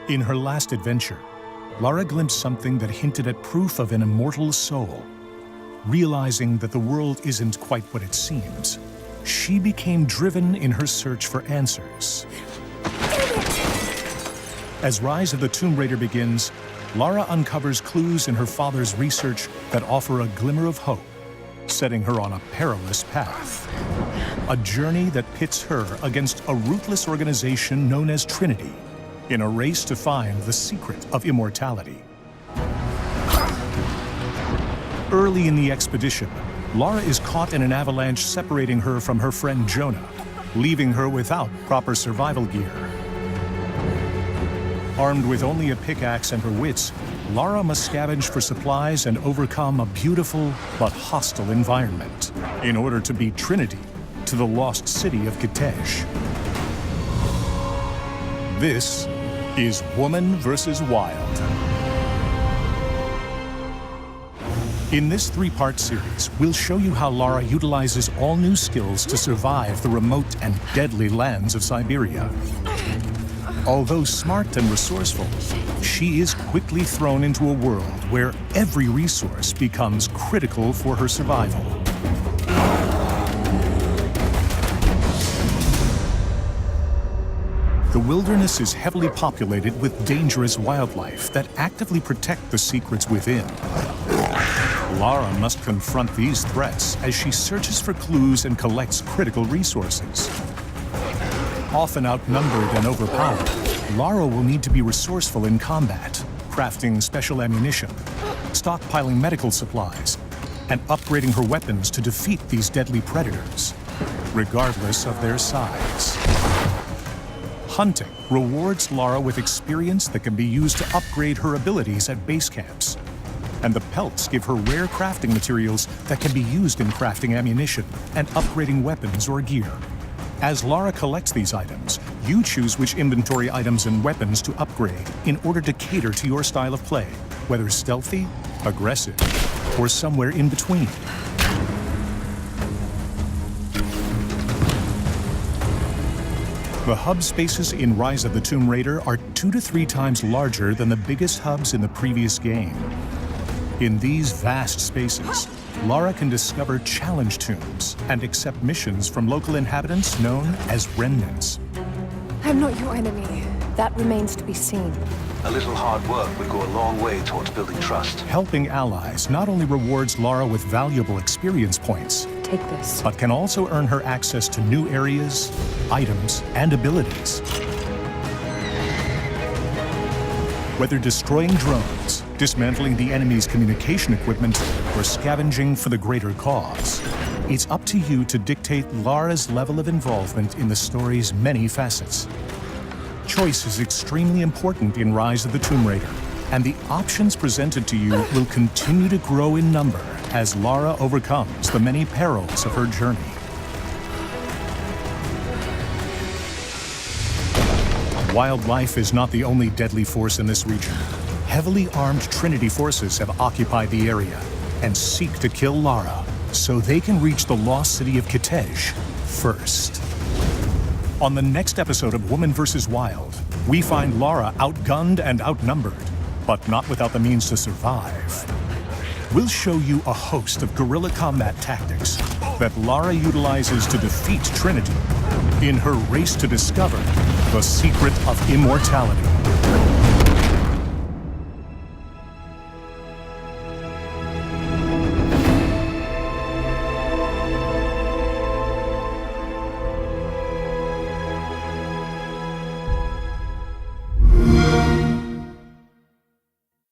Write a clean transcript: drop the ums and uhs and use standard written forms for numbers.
In her last adventure, Lara glimpsed something that hinted at proof of an immortal soul. Realizing that the world isn't quite what it seems, she became driven in her search for answers. As Rise of the Tomb Raider begins, Lara uncovers clues in her father's research that offer a glimmer of hope, setting her on a perilous path. A journey that pits her against a ruthless organization known as Trinity, in a race to find the secret of immortality. Early in the expedition, Lara is caught in an avalanche separating her from her friend Jonah, leaving her without proper survival gear. Armed with only a pickaxe and her wits, Lara must scavenge for supplies and overcome a beautiful but hostile environment in order to beat Trinity to the lost city of Kitezh. This is Woman vs. Wild. In this three-part series, we'll show you how Lara utilizes all new skills to survive the remote and deadly lands of Siberia. Although smart and resourceful, she is quickly thrown into a world where every resource becomes critical for her survival. The wilderness is heavily populated with dangerous wildlife that actively protect the secrets within. Lara must confront these threats as she searches for clues and collects critical resources. Often outnumbered and overpowered, Lara will need to be resourceful in combat, crafting special ammunition, stockpiling medical supplies, and upgrading her weapons to defeat these deadly predators, regardless of their size. Hunting rewards Lara with experience that can be used to upgrade her abilities at base camps, and the pelts give her rare crafting materials that can be used in crafting ammunition and upgrading weapons or gear. As Lara collects these items, you choose which inventory items and weapons to upgrade in order to cater to your style of play, whether stealthy, aggressive, or somewhere in between. The hub spaces in Rise of the Tomb Raider are 2 to 3 times larger than the biggest hubs in the previous game. In these vast spaces, Lara can discover challenge tombs and accept missions from local inhabitants known as remnants. I'm not your enemy. That remains to be seen. A little hard work would go a long way towards building trust. Helping allies not only rewards Lara with valuable experience points, Take this. but can also earn her access to new areas, items, and abilities. Whether destroying drones, dismantling the enemy's communication equipment, or scavenging for the greater cause, it's up to you to dictate Lara's level of involvement in the story's many facets. Choice is extremely important in Rise of the Tomb Raider, and the options presented to you will continue to grow in number as Lara overcomes the many perils of her journey. Wildlife is not the only deadly force in this region. Heavily armed Trinity forces have occupied the area and seek to kill Lara so they can reach the lost city of Kitezh first. On the next episode of Woman vs. Wild, we find Lara outgunned and outnumbered, but not without the means to survive. We'll show you a host of guerrilla combat tactics that Lara utilizes to defeat Trinity in her race to discover the secret of immortality.